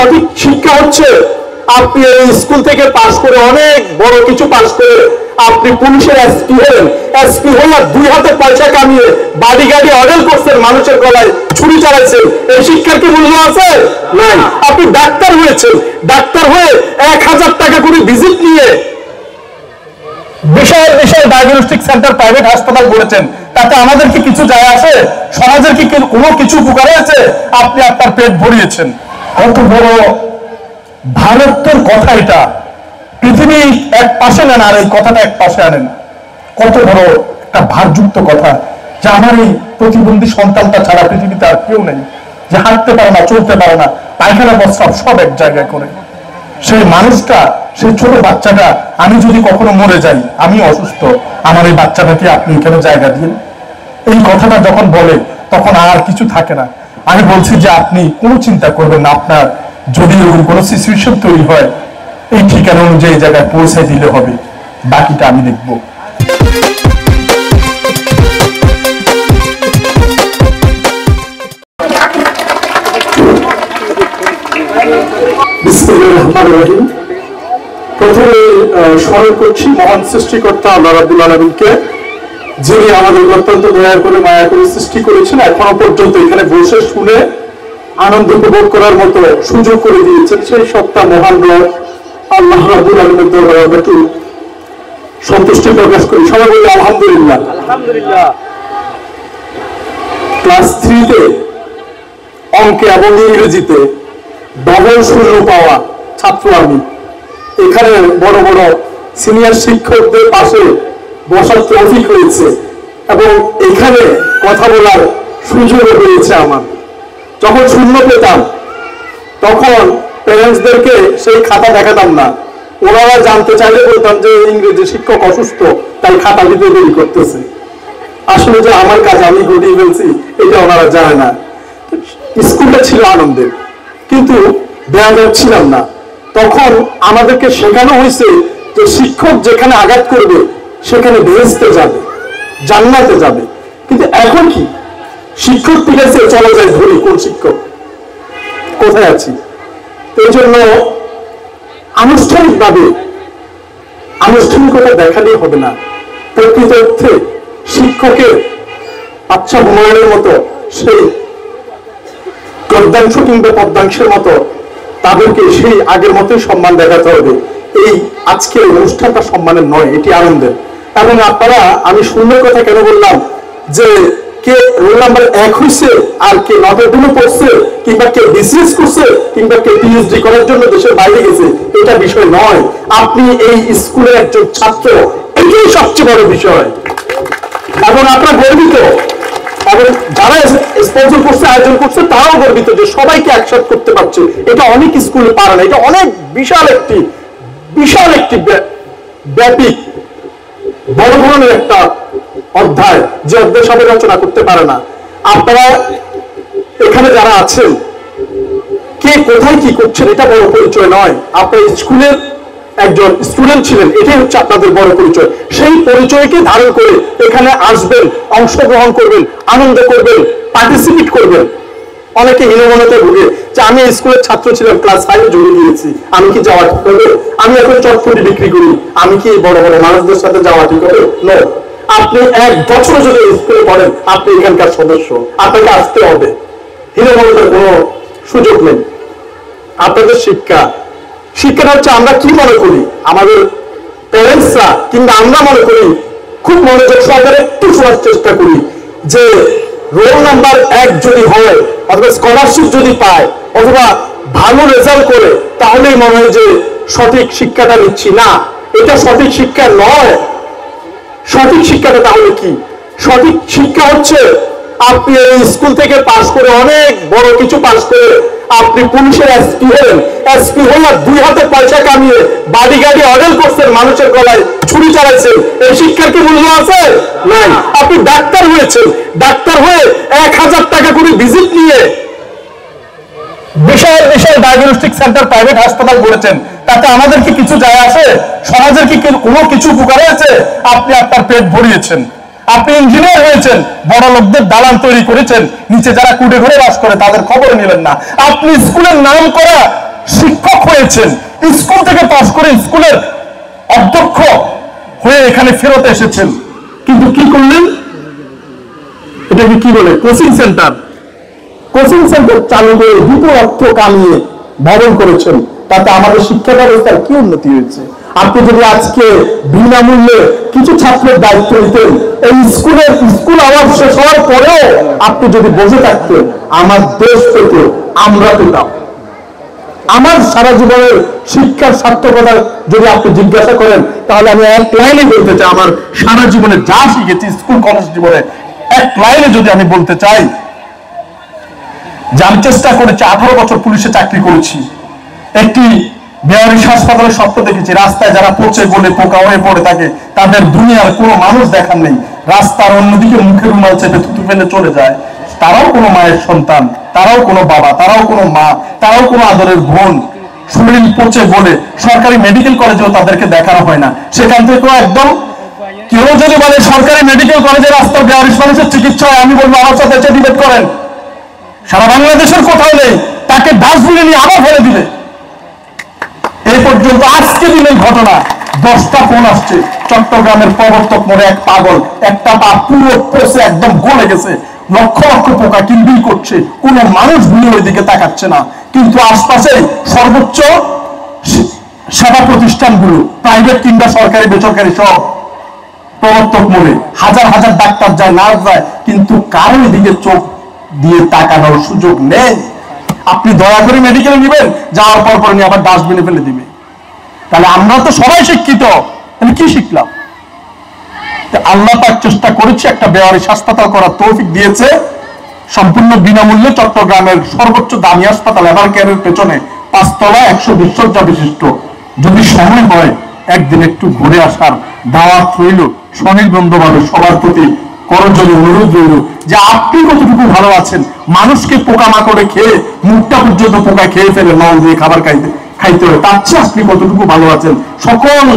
সঠিক শিক্ষা হচ্ছে আপনি এই স্কুল থেকে পাশ করে অনেক বড় কিছু পাশ করে আপনি পুলিশের এসপি হলেন, এসপি হয়ে 2 হাতে পয়সা কামিয়ে বাড়ি গাড়ি অর্ডার করছেন, মানুষের গলায় ছুরি চালাইছেন। এই শিক্ষার কি মূল্য আছে? নাই। আপনি ডাক্তার হয়েছেন, ডাক্তার হয়ে 1000 টাকা করে ভিজিট নিয়ে বিশাল বিশাল ডায়াগনস্টিক সেন্টার প্রাইভেট হাসপাতাল করেছেন, তাতে আমাদের কি কিছু যায় আসে? সমাজের কি কোনো কিছু উপকার হয়েছে? আপনি আপনার পেট ভরিয়েছেন। কত বড় ভারতের কথা এটা! পৃথিবী এক পাশে নেন আর এই কথাটা এক পাশে আনেন। কত বড় একটা ভারযুক্ত কথা যে আমার এই প্রতিবন্ধী সন্তানটা ছাড়া পৃথিবীতে আর কেউ নেই, যে হাঁটতে পারে না, চলতে পারে না, পায়খানা প্রস্রাব সব এক জায়গায় করে। সেই মানুষটা, সেই ছোট বাচ্চাটা, আমি যদি কখনো মরে যাই, আমি অসুস্থ, আমার এই বাচ্চাটাকে আপনি এখানে জায়গা দিন, এই কথাটা যখন বলে তখন আর কিছু থাকে না। আমি বলছি যে আপনি কোনো চিন্তা করবেন না, আপনার যদি এরকম কোনো সিচুয়েশন তৈরি হয় এই ঠিকানা অনুযায়ী জায়গায় পৌঁছায় দিলে হবে, বাকিটা আমি দেখব। প্রথমে স্মরণ করছি মহান সৃষ্টিকর্তা আল্লাহ রাব্বুল আলামিনকে, যিনি আমাদের অত্যন্ত দয়া করে মায়া করে সৃষ্টি করেছেন, এখনো পর্যন্ত এখানে বসে শুনে আনন্দ উপভোগ করার মতো সুযোগ করে দিয়েছেন। সেই সত্তা মহান রব আল্লাহ রাব্বুল আলামিনের দরবারে আমরা একটু সন্তুষ্টি প্রকাশ করি। সবাই বলি আলহামদুলিল্লাহ। আলহামদুলিল্লাহ। ক্লাস 3-তে অঙ্কে এবং ইংরেজিতে ডবল শূন্য পাওয়া ছাত্র আমি। এখানে বড় বড় সিনিয়র শিক্ষকদের পাশে বসার তৌফিক হয়েছে এবং এখানে কথা বলার সুযোগ হয়েছে আমার। যখন শূন্য পেতাম তখন প্যারেন্টসদেরকে সেই খাতা দেখাতাম না, ওনারা জানতে চাইলে বলতাম যে ইংরেজি শিক্ষক অসুস্থ, তাই খাতা দিতে দেরি করতেছে। আসলে যে আমার কাজ আমি ঘটিয়ে ফেলছি এটা ওনারা জানে না। স্কুলটা ছিল আনন্দের, কিন্তু বেয়াদব ছিলাম না। তখন আমাদেরকে শেখানো হয়েছে যে শিক্ষক যেখানে আঘাত করবে সেখানে বেহেশতে যাবে, জান্নাতে যাবে। কিন্তু এখন কি শিক্ষক পিড়েছে চলে যায় ধরি কোন শিক্ষক কোথায় আছি। এই জন্য আনুষ্ঠানিকতা দেখালেই হবে না, প্রকৃত অর্থে শিক্ষকের আচ্ছা হুমায়ুনের মতো সেই গদ্যাংশ কিংবা পদ্মাংশের মতো তাদেরকে সেই আগের মতোই সম্মান দেখাতে হবে। এই আজকের অনুষ্ঠানটা সম্মানের নয়, এটি আনন্দের। এবং আপনারা, আমি সুন্দর কথা কেন বললাম যে কে রোল নাম্বার 1 হয়েছে আর কে নটের জন্য পড়ছে, কিংবা কে বিসিএস করছে, কিংবা কে পিএইচডি করার জন্য দেশের বাইরে গেছে, এটা বিষয় নয়। আপনি এই স্কুলের একজন ছাত্র, এটাই সবচেয়ে বড় বিষয়। এবং আপনারা গর্বিত, এবং যারা স্পন্সর করছে, আয়োজন করছে, তারাও গর্বিত যে সবাইকে একসাথে করতে পারছে। এটা অনেক স্কুলে পারে না। এটা অনেক বিশাল একটি ব্যাপক বড় ধরনের একটা অধ্যায়, যে অধ্যায় সবাই রচনা করতে পারে না। আপনারা এখানে যারা আছেন, কে কোথায় কি করছেন এটা বড় পরিচয় নয়। আপনার স্কুলের একজন স্টুডেন্ট ছিলেন, এটাই হচ্ছে আপনাদের বড় পরিচয়। সেই পরিচয়কে ধারণ করে এখানে আসবেন, অংশগ্রহণ করবেন, আনন্দ করবেন, পার্টিসিপেট করবেন। অনেকে হীনমন্যতায় ভুগে যে আমি স্কুলের ছাত্র ছিলাম, ক্লাস 5-এ জড়িয়ে গিয়েছি, আমি কি যাওয়া ঠিক হবে? আমি এখন চটপটি বিক্রি করি, আমি কি বড় বড় মানুষদের সাথে যাওয়া ঠিক হবে? নো। আপনি 1 বছর যদি স্কুলে পড়েন, আপনি এখানকার সদস্য, আপনাকে আসতে হবে। হীনমন্যতার কোনো সুযোগ নেই। আপনাদের শিক্ষাটা হচ্ছে আমরা কি মনে করি, আমাদের প্যারেন্টসরা কিংবা আমরা মনে করি, খুব মনোযোগ সহকারে একটু শোনার চেষ্টা করি যে রোল নাম্বার 1 যদি হয়, অথবা স্কলারশিপ যদি পায়, অথবা ভালো রেজাল্ট করে, তাহলেই মনে হয় যে সঠিক শিক্ষাটা নিচ্ছি। না, এটা সঠিক শিক্ষা নয়। সঠিক শিক্ষাটা তাহলে কি? সঠিক শিক্ষা হচ্ছে আপনি এই স্কুল থেকে পাশ করে অনেক বড় কিছু পাশ করে আপনি পুলিশের এসপি হলেন, এসপি হয়ে 2 হাতে পয়সা কামিয়ে বাড়ি গাড়ি অর্ডার করছেন, মানুষের গলায় ছুরি চালাইছেন। এই শিক্ষার কি মূল্য আছে? নাই। আপনি ডাক্তার হয়েছেন, ডাক্তার হয়ে 1000 টাকা করে ভিজিট নিয়ে বিশাল বিশাল ডায়াগনস্টিক সেন্টার প্রাইভেট হাসপাতাল করেছেন, তাতে আমাদের কি কিছু যায় আসে? সমাজের কি কোনো কিছু উপকার হয়েছে? আপনি আপনার পেট ভরিয়েছেন। আপনি ইঞ্জিনিয়ার হয়েছেন, বড় লোকদের দালান তৈরি করেছেন, নিচে যারা কুটে ঘরে বাস করে তাদের খবর নিলেন না। আপনি স্কুলের নাম করা শিক্ষক হয়েছেন, স্কুল থেকে পাশ করে স্কুলের অধ্যক্ষ হয়ে এখানে ফেরত এসেছেন, কিন্তু কি করলেন? এটাকে কি বলে? Coaching centre. কোচিং সেন্টার চালু করে বিপুল অর্থ কামিয়ে ভবন করেছেন, তাতে আমাদের শিক্ষা ব্যবস্থার কি উন্নতি হয়েছে? আপনি যদি আজকে বিনামূল্যে কিছু ছাত্রের দায়িত্ব নিতেন, এই স্কুল আওয়াজ শেষ হওয়ার পরেও আপনি যদি বসে থাকতেন, আমার দেশ পেতে, আমরা পেতাম। আমার সারা জীবনের শিক্ষার সার্থকতা যদি আপনি জিজ্ঞাসা করেন, তাহলে আমি এক লাইনে বলতে চাই, আমার সারা জীবনে যা শিখেছি স্কুল কলেজ জীবনে, এক লাইনে যদি আমি বলতে চাই যে আমি চেষ্টা করেছি, 18 বছর পুলিশে চাকরি করেছি, একটি বেয়ারিশ হাসপাতালে স্বপ্ন দেখেছি, রাস্তায় যারা পচে গলে পোকা হয়ে পড়ে থাকে তাদের দুনিয়ার কোনো মানুষ দেখার নেই, রাস্তার অন্যদিকে মুখের রুমাল চেপে থুতু ফেলে চলে যায়, তারাও কোনো মায়ের সন্তান, তারাও কোনো বাবা, তারাও কোনো মা, তারাও কোনো আদরের বোন, শরীর পচে গলে সরকারি মেডিকেল কলেজেও তাদেরকে দেখানো হয় না। সেখান থেকেও একদম কেউ যদি বলে সরকারি মেডিকেল কলেজে রাস্তার বেয়ারিশ মানুষের চিকিৎসা হয়, আমি বলবো আমার সাথে এসে ডিবেট করেন। সারা বাংলাদেশের কোথাও নেই, তাকে ডাস্টবিনে নিয়ে আবার ফেলে দিলে। এই পর্যন্ত আজকে দিনের ঘটনা, 10টা ফোন আসছে, চট্টগ্রামের প্রবর্তক মোড়ে এক পাগল, একটা পা পুরো পচে একদম গলে গেছে, লক্ষ লক্ষ পোকা কিলবিল করছে, কোন মানুষ ভুলে ওই দিকে তাকাচ্ছে না, কিন্তু আশপাশে সর্বোচ্চ সেবা প্রতিষ্ঠানগুলো, প্রাইভেট কিংবা সরকারি বেসরকারি সব, প্রবর্তক মোড়ে হাজার হাজার ডাক্তার যায়, নার্স যায়, কিন্তু কারো এদিকে চোখ দিয়ে তাকানোর সুযোগ নেই। আপনি দয়া করে মেডিকেলে নেবেন, যাওয়ার পর নিয়ে আবার ডাস্টবিনে ফেলে দিবে। তাহলে আমরা তো সবাই শিক্ষিত, আমি কি শিখলাম? আল্লাহ পাক চেষ্টা করেছে একটা বেয়ারিশ হাসপাতাল করার তৌফিক দিয়েছে, সম্পূর্ণ বিনামূল্যে চট্টগ্রামের সর্বোচ্চ দামি হাসপাতাল এভার কেয়ারের পেছনে 5 তলা 120 শয্যা বিশিষ্ট। যদি সময় হয় একদিন একটু ঘুরে আসার দাওয়াত রইল, স্বনিল বন্ধুবান্ধব সবার প্রতি করজোড়ে অনুরোধ রইল যে আপনি কতটুকু ভালো আছেন। মানুষকে পোকামাকড়ে খেয়ে মুখটা পর্যন্ত পোকা খেয়ে ফেলে নল দিয়ে খাবার খাইতে হয়, তার চেয়ে আপনি কতটুকু ভালো আছেন। সকল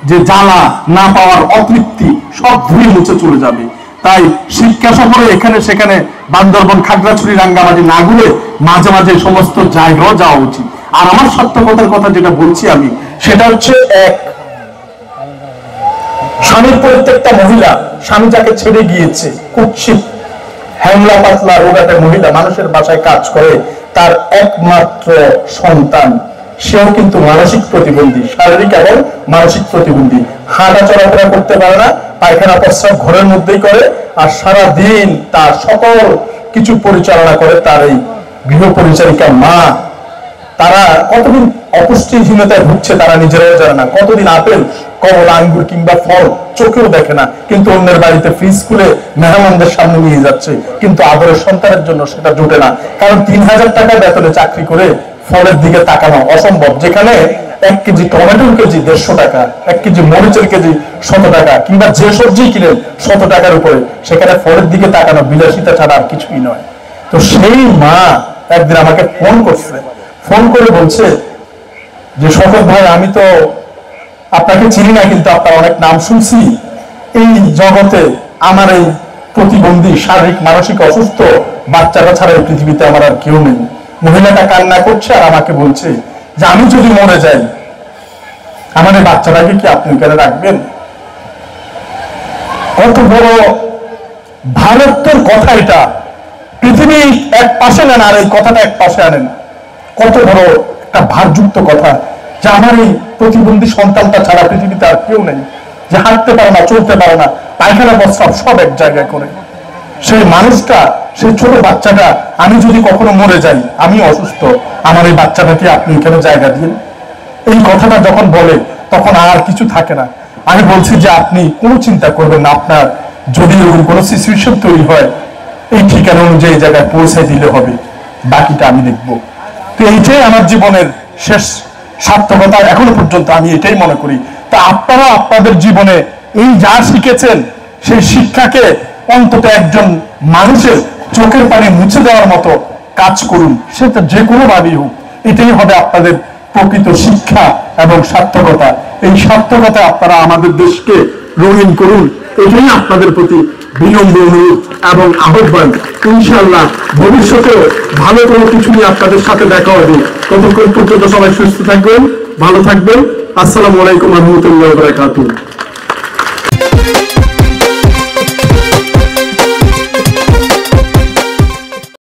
যে জ্বালা না পাওয়ার অতৃপ্তি সব ধুয়ে মুছে চলে যাবে। তাই শিক্ষা সফরে এখানে সেখানে বান্দরবন, খাগড়াছড়ি, রাঙ্গামাটি না ঘুরে মাঝে মাঝে সমস্ত জায়গাও যাওয়া উচিত। আর আমার সার্থকতার কথা যেটা বলছি আমি, সেটা হচ্ছে এক স্বামীর প্রত্যেকটা মহিলা, স্বামী যাকে ছেড়ে গিয়েছে, কুৎসিত হ্যাংলা পাতলা রোগাটা মহিলা, মানুষের বাসায় কাজ করে, তার একমাত্র সন্তান, সেও কিন্তু মানসিক প্রতিবন্ধী, শারীরিক এবং মানসিক প্রতিবন্ধী, হাঁটা চলাফেরা করতে পারে না, পায়খানা প্রস্রাব ঘরের মধ্যেই করে, আর সারা দিন তার সকল কিছু পরিচালনা করে তার এই গৃহ পরিচারিকা মা। তারা কতদিন অপুষ্টিহীনতায় ভুগছে তারা নিজেরাও জানে না, কতদিন আপেল, কমলা, আঙ্গুর কিংবা ফল চোখেও দেখে না, কিন্তু অন্যের বাড়িতে ফ্রিজ খুলে মেহমানদের সামনে নিয়ে যাচ্ছে, কিন্তু আদরের সন্তানের জন্য সেটা জোটে না। কারণ 3000 টাকা বেতনে চাকরি করে ফলের দিকে তাকানো অসম্ভব, যেখানে 1 কেজি টমেটোর কেজি 150 টাকা, 1 কেজি মরিচের কেজি 100 টাকা, কিংবা যে সবজি কিনেন 100 টাকার উপরে, সেখানে ফলের দিকে তাকানো বিলাসিতা ছাড়া আর কিছুই নয়। তো সেই মা একদিন আমাকে ফোন করছে, ফোন করে বলছে যে শওকত ভাই, আমি তো আপনাকে চিনি না, কিন্তু আপনার অনেক নাম শুনছি এই জগতে, আমার এই প্রতিবন্ধী, শারীরিক মানসিক অসুস্থ বাচ্চাটা ছাড়া এই পৃথিবীতে আমার আর কেউ নেই। মহিলাটা কান্না করছে আর আমাকে বলছে যে আমি যদি মরে যাই, আমার এই বাচ্চাটাকে কি আপনি এখানে রাখবেন? কত বড় ভারতের কথা এটা! পৃথিবী এক পাশে নেন আর এই কথাটা এক পাশে আনেন। কত বড় একটা ভারযুক্ত কথা যে আমার এই প্রতিবন্ধী সন্তানটা ছাড়া পৃথিবীতে আর কেউ নেই, যে হাঁটতে পারে না, চলতে পারে না, পায়খানা প্রস্রাব সব এক জায়গায় করে। সেই মানুষটা, সেই ছোট বাচ্চাটা, আমি যদি কখনো মরে যাই, আমি অসুস্থ, আমার এই বাচ্চাটাকে আপনি এখানে জায়গা দিন। এই কথাটা যখন বলে তখন আর কিছু থাকে না। আমি বলছি যে আপনি কোনো চিন্তা করবেন না, আপনার যদি এরকম কোনো সিচুয়েশন তৈরি হয়, এই ঠিকানা অনুযায়ী জায়গায় পৌঁছে দিলে হবে, বাকিটা আমি দেখবো। তো এইটাই আমার জীবনের শেষ সার্থকতা এখনো পর্যন্ত, আমি এটাই মনে করি। তা আপনারা আপনাদের জীবনে এই যা শিখেছেন, সেই শিক্ষাকে অন্তত একজন মানুষের চোখের পানি মুছে দেওয়ার মতো কাজ করুন, সেটা যে কোনো ভাবেই হোক। এটাই হবে আপনাদের প্রকৃত শিক্ষা এবং সার্থকতা। এই সার্থকতা আপনারা আমাদের দেশকে রঙিন করুন, এটাই আপনাদের প্রতি বিনম্র অনুরোধ এবং আহ্বান, ইনশাআল্লাহ ভবিষ্যতেও ভালো কোনো কিছু নিয়ে আপনাদের সাথে দেখা হবে। ততক্ষণ পর্যন্ত সবাই সুস্থ থাকবেন, ভালো থাকবেন। আসসালামু আলাইকুম ওয়া রাহমাতুল্লাহি ওয়া বারাকাতুহু।